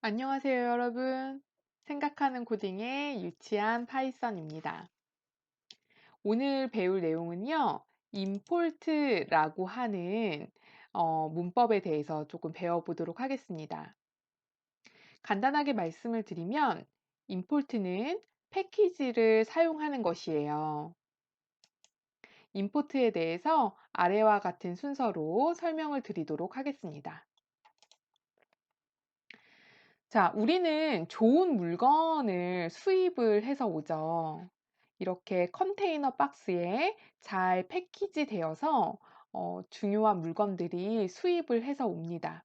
안녕하세요, 여러분. 생각하는 코딩의 유치한 파이썬입니다. 오늘 배울 내용은요, 임포트라고 하는 문법에 대해서 조금 배워보도록 하겠습니다. 간단하게 말씀을 드리면, 임포트는 패키지를 사용하는 것이에요. 임포트에 대해서 아래와 같은 순서로 설명을 드리도록 하겠습니다. 자, 우리는 좋은 물건을 수입을 해서 오죠. 이렇게 컨테이너 박스에 잘 패키지 되어서 중요한 물건들이 수입을 해서 옵니다.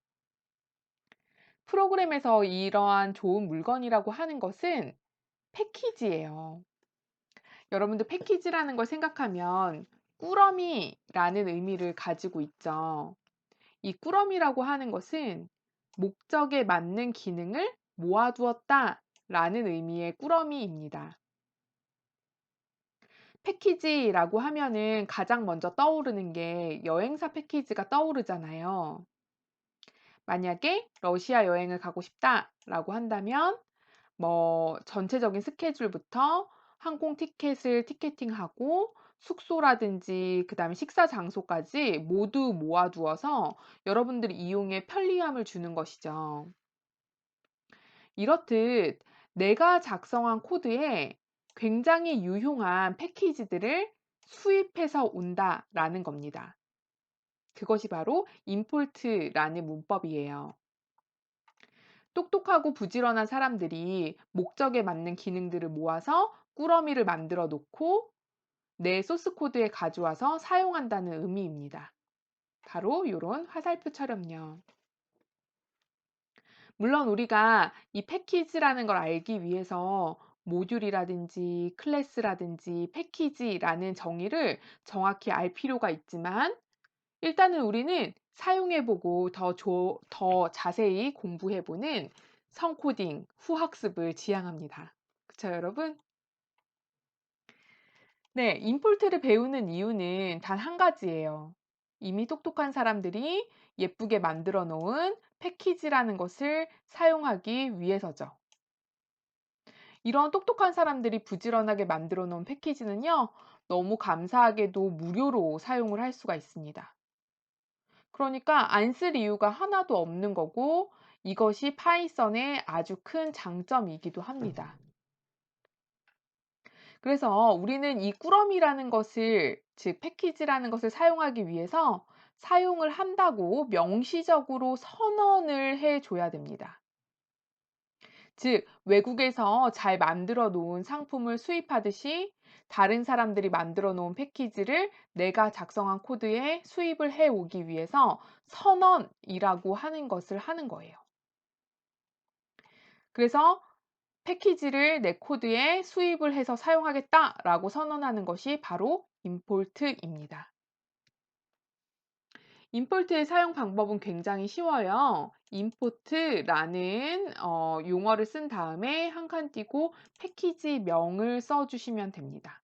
프로그램에서 이러한 좋은 물건이라고 하는 것은 패키지예요. 여러분들 패키지라는 걸 생각하면 꾸러미라는 의미를 가지고 있죠. 이 꾸러미라고 하는 것은 목적에 맞는 기능을 모아두었다 라는 의미의 꾸러미입니다. 패키지라고 하면은 가장 먼저 떠오르는 게 여행사 패키지가 떠오르잖아요. 만약에 러시아 여행을 가고 싶다라고 한다면 전체적인 스케줄부터 항공 티켓을 티켓팅하고 숙소라든지 그다음에 식사 장소까지 모두 모아두어서 여러분들이 이용에 편리함을 주는 것이죠. 이렇듯 내가 작성한 코드에 굉장히 유용한 패키지들을 수입해서 온다라는 겁니다. 그것이 바로 임포트라는 문법이에요. 똑똑하고 부지런한 사람들이 목적에 맞는 기능들을 모아서 꾸러미를 만들어 놓고 내 소스 코드에 가져와서 사용한다는 의미입니다. 바로 이런 화살표처럼요. 물론 우리가 이 패키지라는 걸 알기 위해서 모듈이라든지 클래스라든지 패키지라는 정의를 정확히 알 필요가 있지만 일단은 우리는 사용해보고 더 자세히 공부해보는 성코딩 후학습을 지향합니다. 그쵸, 여러분? 네, 임포트를 배우는 이유는 단 한 가지예요. 이미 똑똑한 사람들이 예쁘게 만들어 놓은 패키지라는 것을 사용하기 위해서죠. 이런 똑똑한 사람들이 부지런하게 만들어 놓은 패키지는요, 너무 감사하게도 무료로 사용을 할 수가 있습니다. 그러니까 안 쓸 이유가 하나도 없는 거고, 이것이 파이썬의 아주 큰 장점이기도 합니다. 그래서 우리는 이 꾸러미라는 것을, 즉 패키지라는 것을 사용하기 위해서 사용을 한다고 명시적으로 선언을 해 줘야 됩니다. 즉, 외국에서 잘 만들어 놓은 상품을 수입하듯이 다른 사람들이 만들어 놓은 패키지를 내가 작성한 코드에 수입을 해 오기 위해서 선언이라고 하는 것을 하는 거예요. 그래서 패키지를 내 코드에 수입을 해서 사용하겠다라고 선언하는 것이 바로 임포트입니다. 임포트의 사용 방법은 굉장히 쉬워요. import라는 용어를 쓴 다음에 한 칸 띄고 패키지 명을 써주시면 됩니다.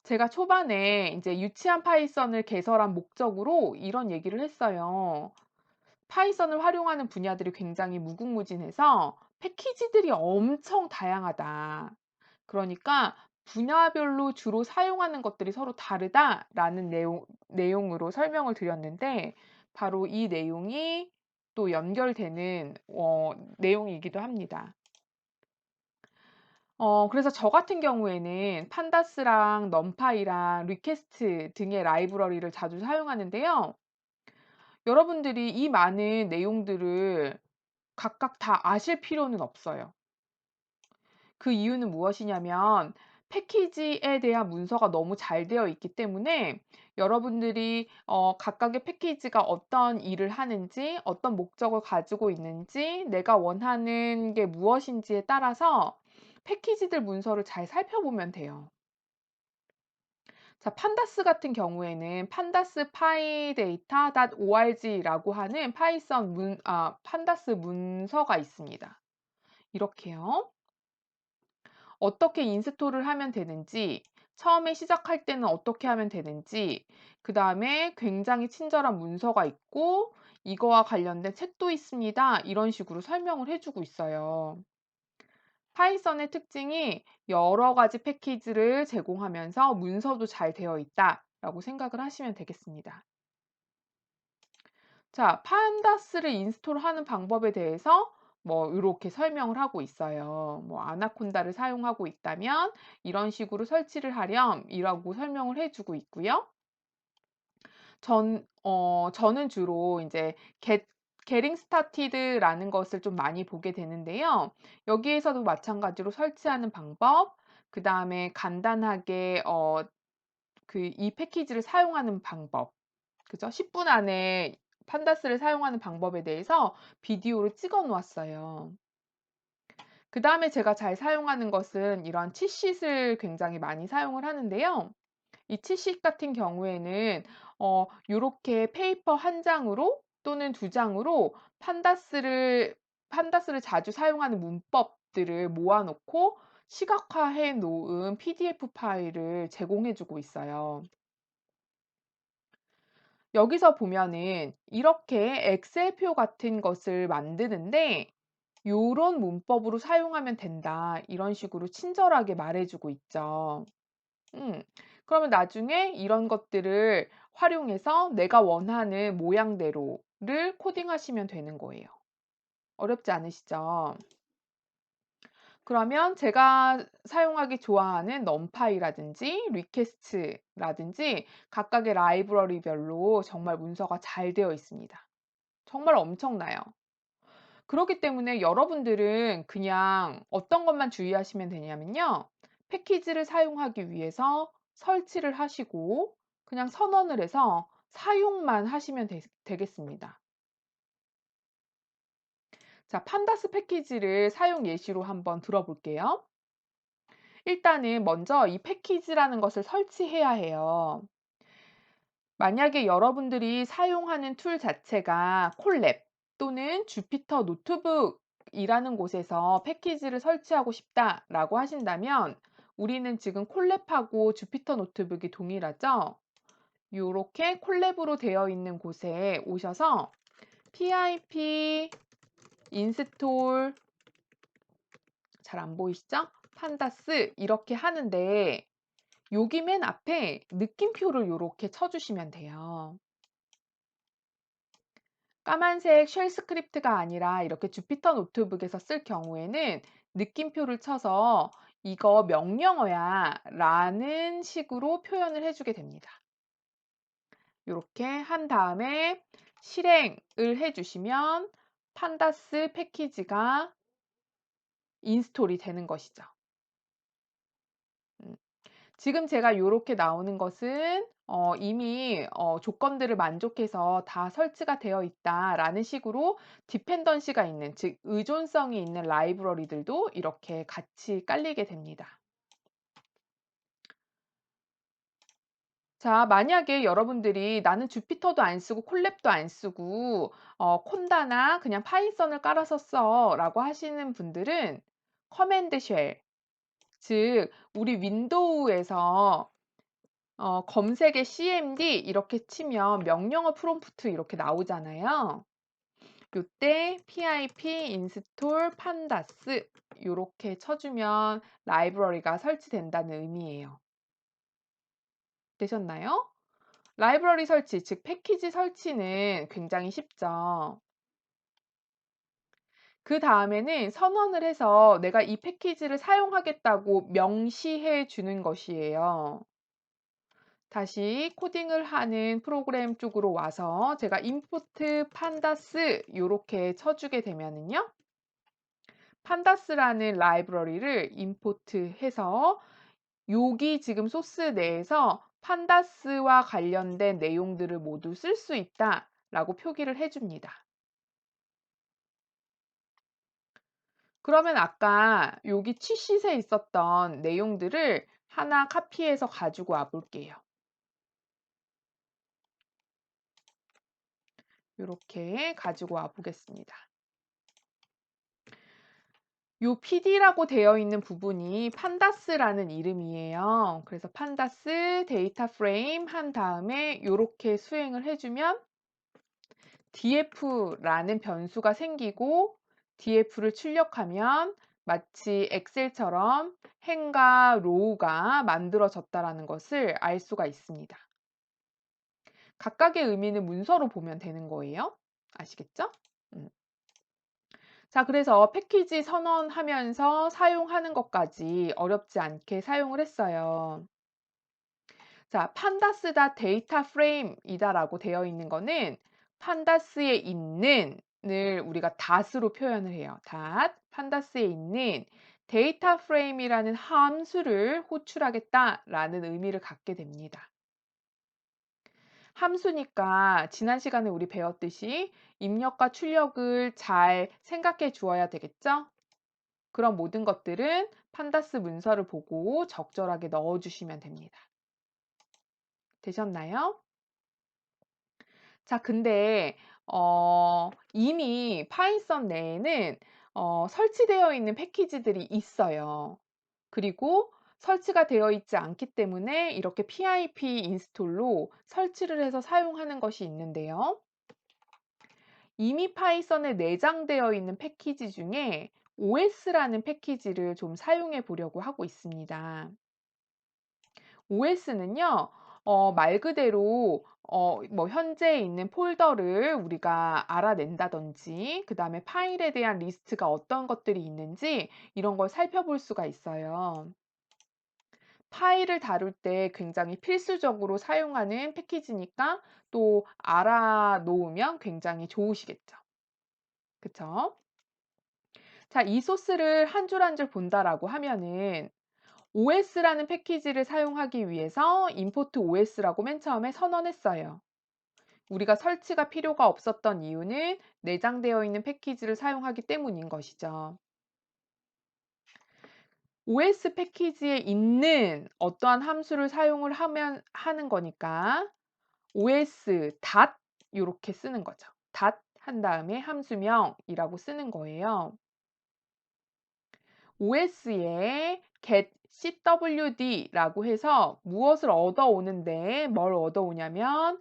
제가 초반에 이제 유치한 파이썬을 개설한 목적으로 이런 얘기를 했어요. 파이썬을 활용하는 분야들이 굉장히 무궁무진해서 패키지들이 엄청 다양하다. 그러니까 분야별로 주로 사용하는 것들이 서로 다르다라는 내용으로 설명을 드렸는데 바로 이 내용이 또 연결되는 내용이기도 합니다. 그래서 저 같은 경우에는 판다스랑 넘파이랑 리퀘스트 등의 라이브러리를 자주 사용하는데요. 여러분들이 이 많은 내용들을 각각 다 아실 필요는 없어요. 그 이유는 무엇이냐면 패키지에 대한 문서가 너무 잘 되어 있기 때문에 여러분들이 각각의 패키지가 어떤 일을 하는지, 어떤 목적을 가지고 있는지, 내가 원하는 게 무엇인지에 따라서 패키지들 문서를 잘 살펴보면 돼요. 자, 판다스 같은 경우에는 pandas pyData.org라고 하는 판다스 문서가 있습니다. 이렇게요. 어떻게 인스톨을 하면 되는지, 처음에 시작할 때는 어떻게 하면 되는지, 그다음에 굉장히 친절한 문서가 있고 이거와 관련된 책도 있습니다. 이런 식으로 설명을 해 주고 있어요. 파이썬의 특징이 여러 가지 패키지를 제공하면서 문서도 잘 되어 있다라고 생각을 하시면 되겠습니다. 자, 판다스를 인스톨하는 방법에 대해서 뭐 이렇게 설명을 하고 있어요. 뭐 아나콘다를 사용하고 있다면 이런 식으로 설치를 하렴이라고 설명을 해 주고 있고요. 저는 주로 인제 getting started라는 것을 좀 많이 보게 되는데요. 여기에서도 마찬가지로 설치하는 방법, 그다음에 간단하게 이 패키지를 사용하는 방법, 그죠? 10분 안에 판다스를 사용하는 방법에 대해서 비디오를 찍어 놓았어요. 그다음에 제가 잘 사용하는 것은 이런 치읓을 굉장히 많이 사용을 하는데요. 이 치읓 같은 경우에는 요렇게 페이퍼 한 장으로 또는 두 장으로 판다스를 자주 사용하는 문법들을 모아 놓고 시각화해 놓은 PDF 파일을 제공해 주고 있어요. 여기서 보면은 이렇게 엑셀표 같은 것을 만드는데 "요런 문법으로 사용하면 된다." 이런 식으로 친절하게 말해 주고 있죠. 음. 그러면 나중에 이런 것들을 활용해서 내가 원하는 모양대로를 코딩하시면 되는 거예요. 어렵지 않으시죠? 그러면 제가 사용하기 좋아하는 넘파이라든지 리퀘스트라든지 각각의 라이브러리별로 정말 문서가 잘 되어 있습니다. 정말 엄청나요. 그렇기 때문에 여러분들은 그냥 어떤 것만 주의하시면 되냐면요. 패키지를 사용하기 위해서 설치를 하시고 그냥 선언을 해서 사용만 하시면 되겠습니다. 자, 판다스 패키지를 사용 예시로 한번 들어볼게요. 일단은 먼저 이 패키지라는 것을 설치해야 해요. 만약에 여러분들이 사용하는 툴 자체가 콜랩 또는 주피터 노트북이라는 곳에서 패키지를 설치하고 싶다라고 하신다면 우리는 지금 콜랩하고 주피터 노트북이 동일하죠? 요렇게 콜랩으로 되어 있는 곳에 오셔서 pip install 잘 안 보이시죠? 판다스 이렇게 하는데 여기 맨 앞에 느낌표를 요렇게 쳐주시면 돼요. 까만색 쉘 스크립트가 아니라 이렇게 주피터 노트북에서 쓸 경우에는 느낌표를 쳐서 "이거 명령어야" 라는 식으로 표현을 해 주게 됩니다. 요렇게 한 다음에 실행을 해 주시면 판다스 패키지가 인스톨이 되는 것이죠. 음. 지금 제가 요렇게 나오는 것은 이미 조건들을 만족해서 다 설치가 되어 있다라는 식으로 디펜던시가 있는 즉 의존성이 있는 라이브러리들도 이렇게 같이 깔리게 됩니다. 자, 만약에 여러분들이 "나는 주피터도 안 쓰고 콜랩도 안 쓰고 콘다나 그냥 파이썬을 깔아서 써."라고 하시는 분들은 커맨드 쉘 즉 우리 윈도우에서 검색에 cmd 이렇게 치면 명령어 프롬프트 이렇게 나오잖아요. 요때 pip install pandas 요렇게 쳐주면 라이브러리가 설치된다는 의미예요. 되셨나요? 라이브러리 설치, 즉 패키지 설치는 굉장히 쉽죠. 그 다음에는 선언을 해서 내가 이 패키지를 사용하겠다고 명시해 주는 것이에요. 다시 코딩을 하는 프로그램 쪽으로 와서 제가 import pandas 요렇게 쳐주게 되면은요. pandas 라는 라이브러리를 import 해서 여기 지금 소스 내에서 pandas와 관련된 내용들을 모두 쓸 수 있다라고 표기를 해 줍니다. 그러면 아까 여기 치읓에 있었던 내용들을 하나 카피해서 가지고 와 볼게요. 요렇게 가지고 와 보겠습니다. 요 PD라고 되어 있는 부분이 판다스라는 이름이에요. 그래서 판다스 데이터 프레임 한 다음에 요렇게 수행을 해 주면 df라는 변수가 생기고 df를 출력하면 마치 엑셀처럼 행과 로우가 만들어졌다라는 것을 알 수가 있습니다. 각각의 의미는 문서로 보면 되는 거예요. 아시겠죠? 음. 자, 그래서 패키지 선언하면서 사용하는 것까지 어렵지 않게 사용을 했어요. 자, 판다스다 데이터 프레임이다라고 되어 있는 거는 판다스에 있는을 우리가 닷으로 표현을 해요. 닷, 판다스에 있는 데이터 프레임이라는 함수를 호출하겠다라는 의미를 갖게 됩니다. 함수니까 지난 시간에 우리 배웠듯이 입력과 출력을 잘 생각해 주어야 되겠죠? 그런 모든 것들은 판다스 문서를 보고 적절하게 넣어 주시면 됩니다. 되셨나요? 자, 근데 이미 파이썬 내에는 설치되어 있는 패키지들이 있어요. 그리고 설치가 되어 있지 않기 때문에 이렇게 pip 인스톨로 설치를 해서 사용하는 것이 있는데요. 이미 파이썬에 내장되어 있는 패키지 중에 OS라는 패키지를 좀 사용해 보려고 하고 있습니다. OS는요, 말 그대로 뭐 현재 있는 폴더를 우리가 알아낸다든지, 그 다음에 파일에 대한 리스트가 어떤 것들이 있는지 이런 걸 살펴볼 수가 있어요. 파일을 다룰 때 굉장히 필수적으로 사용하는 패키지니까 또 알아놓으면 굉장히 좋으시겠죠. 그쵸? 자, 이 소스를 한 줄 한 줄 본다라고 하면은 OS라는 패키지를 사용하기 위해서 import OS라고 맨 처음에 선언했어요. 우리가 설치가 필요가 없었던 이유는 내장되어 있는 패키지를 사용하기 때문인 것이죠. OS 패키지에 있는 어떠한 함수를 사용을 하면 하는 거니까 OS 닷 이렇게 쓰는 거죠. 닷 한 다음에 함수명이라고 쓰는 거예요. OS에 get cwd라고 해서 무엇을 얻어오는데 뭘 얻어오냐면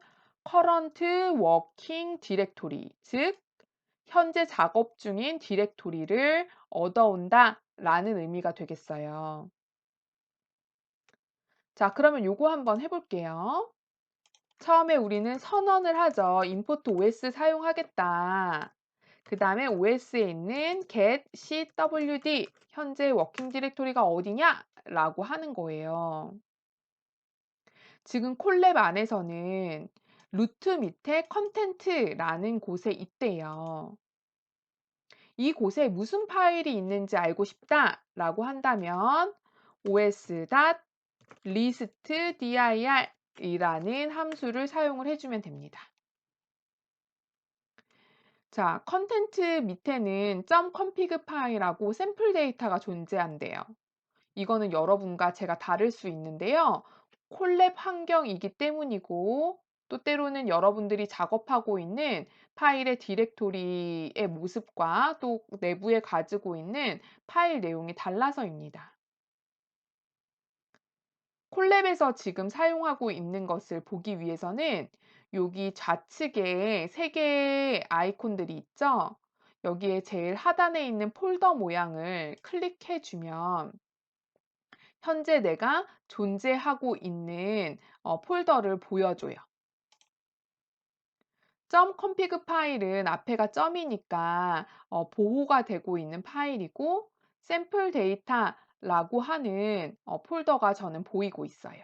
current working directory, 즉 현재 작업 중인 디렉토리를 얻어온다 라는 의미가 되겠어요. 자, 그러면 요거 한번 해볼게요. 처음에 우리는 선언을 하죠. import OS 사용하겠다. 그 다음에 OS에 있는 get cwd 현재 워킹 디렉토리가 어디냐? 라고 하는 거예요. 지금 콜랩 안에서는 루트 밑에 컨텐트라는 곳에 있대요. 이 곳에 무슨 파일이 있는지 알고 싶다라고 한다면 os.listdir 이라는 함수를 사용을 해주면 됩니다. 자, 컨텐트 밑에는 .config 파일하고 샘플 데이터가 존재한대요. 이거는 여러분과 제가 다를 수 있는데요. 콜랩 환경이기 때문이고 또 때로는 여러분들이 작업하고 있는 파일의 디렉토리의 모습과 또 내부에 가지고 있는 파일 내용이 달라서입니다. 콜랩에서 지금 사용하고 있는 것을 보기 위해서는 여기 좌측에 세 개의 아이콘들이 있죠? 여기에 제일 하단에 있는 폴더 모양을 클릭해 주면 현재 내가 존재하고 있는 폴더를 보여줘요. .config 파일은 앞에가 점이니까 보호가 되고 있는 파일이고 샘플 데이터라고 하는 폴더가 저는 보이고 있어요.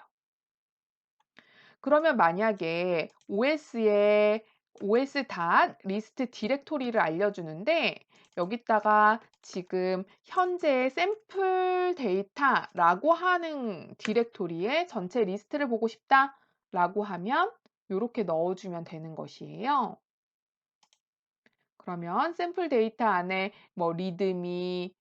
그러면 만약에 OS에 os.list 디렉토리를 알려주는데 여기다가 지금 현재 샘플 데이터라고 하는 디렉토리의 전체 리스트를 보고 싶다라고 하면 이렇게 넣어주면 되는 것이에요. 그러면 샘플 데이터 안에 뭐 리드미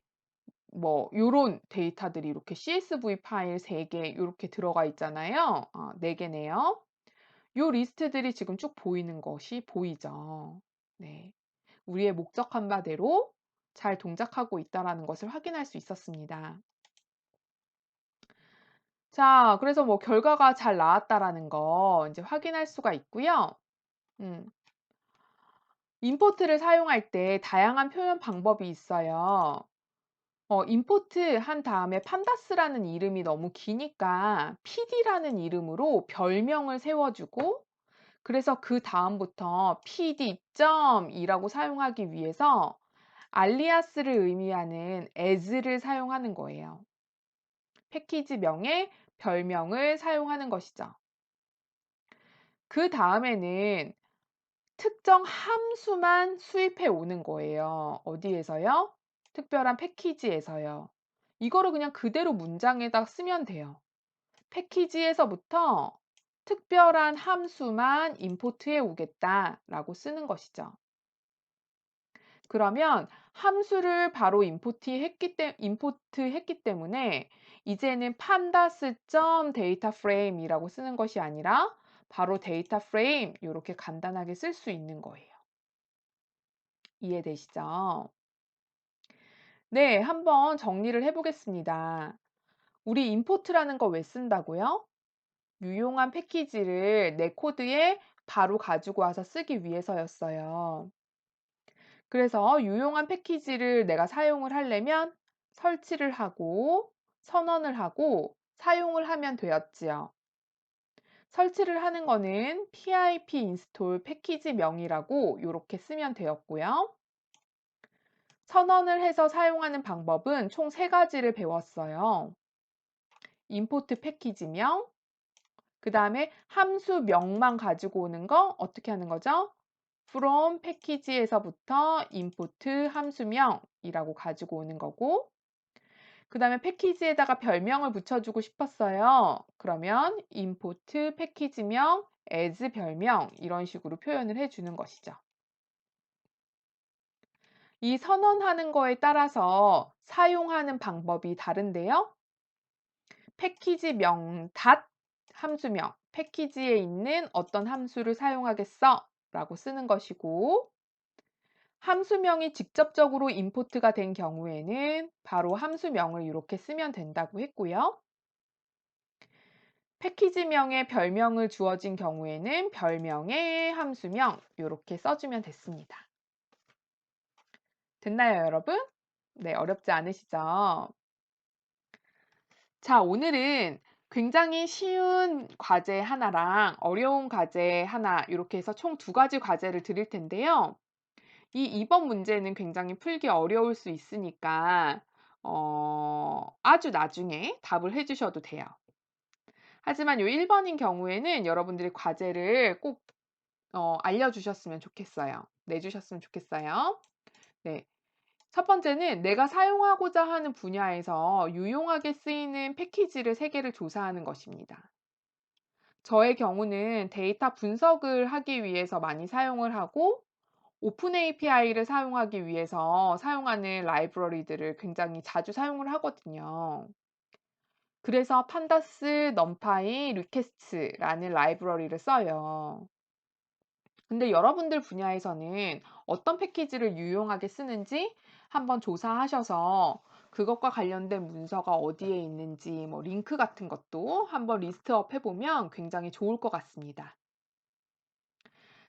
뭐 요런 데이터들이 이렇게 CSV 파일 3개 이렇게 들어가 있잖아요. 4개네요. 요 리스트들이 지금 쭉 보이는 것이 보이죠. 네. 우리의 목적한 바대로 잘 동작하고 있다라는 것을 확인할 수 있었습니다. 자, 그래서 뭐 결과가 잘 나왔다라는 거 이제 확인할 수가 있고요. 음. 임포트를 사용할 때 다양한 표현 방법이 있어요. 임포트 한 다음에 판다스라는 이름이 너무 기니까 PD라는 이름으로 별명을 세워주고, 그래서 그 다음부터 PD.이라고 사용하기 위해서 알리아스를 의미하는 as를 사용하는 거예요. 패키지명에 별명을 사용하는 것이죠. 그 다음에는 특정 함수만 수입해 오는 거예요. 어디에서요? 특별한 패키지에서요. 이거를 그냥 그대로 문장에다 쓰면 돼요. 패키지에서부터 특별한 함수만 임포트해 오겠다라고 쓰는 것이죠. 그러면 함수를 바로 임포트했기 때문에 이제는 pandas.dataFrame이라고 쓰는 것이 아니라 바로 dataFrame 이렇게 간단하게 쓸 수 있는 거예요. 이해되시죠? 네, 한번 정리를 해보겠습니다. 우리 임포트라는 거 왜 쓴다고요? 유용한 패키지를 내 코드에 바로 가지고 와서 쓰기 위해서였어요. 그래서 유용한 패키지를 내가 사용을 하려면 설치를 하고 선언을 하고 사용을 하면 되었지요. 설치를 하는 거는 pip install 패키지 명이라고 이렇게 쓰면 되었고요. 선언을 해서 사용하는 방법은 총 3가지를 배웠어요. 임포트 패키지명, 그 다음에 함수 명만 가지고 오는 거 어떻게 하는 거죠? from 패키지에서부터 import 함수명이라고 가지고 오는 거고, 그 다음에 패키지에다가 별명을 붙여주고 싶었어요. 그러면 import 패키지명 as 별명 이런 식으로 표현을 해주는 것이죠. 이 선언하는 거에 따라서 사용하는 방법이 다른데요. 패키지명 함수명, 패키지에 있는 어떤 함수를 사용하겠어 라고 쓰는 것이고, 함수명이 직접적으로 임포트가 된 경우에는 바로 함수명을 이렇게 쓰면 된다고 했고요. 패키지명에 별명을 주어진 경우에는 별명의 함수명 이렇게 써주면 됐습니다. 됐나요, 여러분? 네, 어렵지 않으시죠? 자, 오늘은 굉장히 쉬운 과제 하나랑 어려운 과제 하나 이렇게 해서 총 2가지 과제를 드릴 텐데요. 이 2번 문제는 굉장히 풀기 어려울 수 있으니까 아주 나중에 답을 해 주셔도 돼요. 하지만 요 1번인 경우에는 여러분들이 과제를 꼭 알려주셨으면 좋겠어요. 내주셨으면 좋겠어요. 네. 첫 번째는 내가 사용하고자 하는 분야에서 유용하게 쓰이는 패키지를 3개를 조사하는 것입니다. 저의 경우는 데이터 분석을 하기 위해서 많이 사용을 하고 오픈 API를 사용하기 위해서 사용하는 라이브러리들을 굉장히 자주 사용을 하거든요. 그래서 판다스, 넘파이, 리퀘스트라는 라이브러리를 써요. 근데 여러분들 분야에서는 어떤 패키지를 유용하게 쓰는지 한번 조사하셔서 그것과 관련된 문서가 어디에 있는지 뭐 링크 같은 것도 한번 리스트업 해보면 굉장히 좋을 것 같습니다.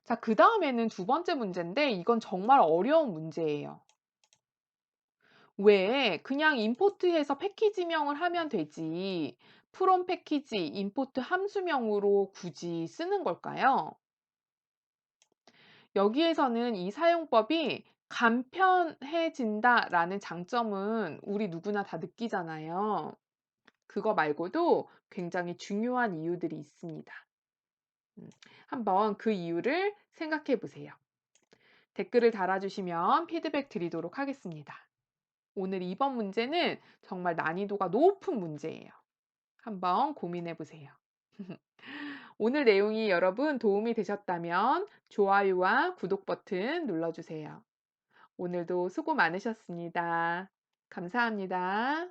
자, 그 다음에는 2번째 문제인데 이건 정말 어려운 문제예요. 왜 그냥 임포트해서 패키지명을 하면 되지 프롬 패키지, 임포트 함수명으로 굳이 쓰는 걸까요? 여기에서는 이 사용법이 간편해진다라는 장점은 우리 누구나 다 느끼잖아요. 그거 말고도 굉장히 중요한 이유들이 있습니다. 한번 그 이유를 생각해 보세요. 댓글을 달아주시면 피드백 드리도록 하겠습니다. 오늘 2번 문제는 정말 난이도가 높은 문제예요. 한번 고민해 보세요. 오늘 내용이 여러분 도움이 되셨다면 좋아요와 구독 버튼 눌러주세요. 오늘도 수고 많으셨습니다. 감사합니다.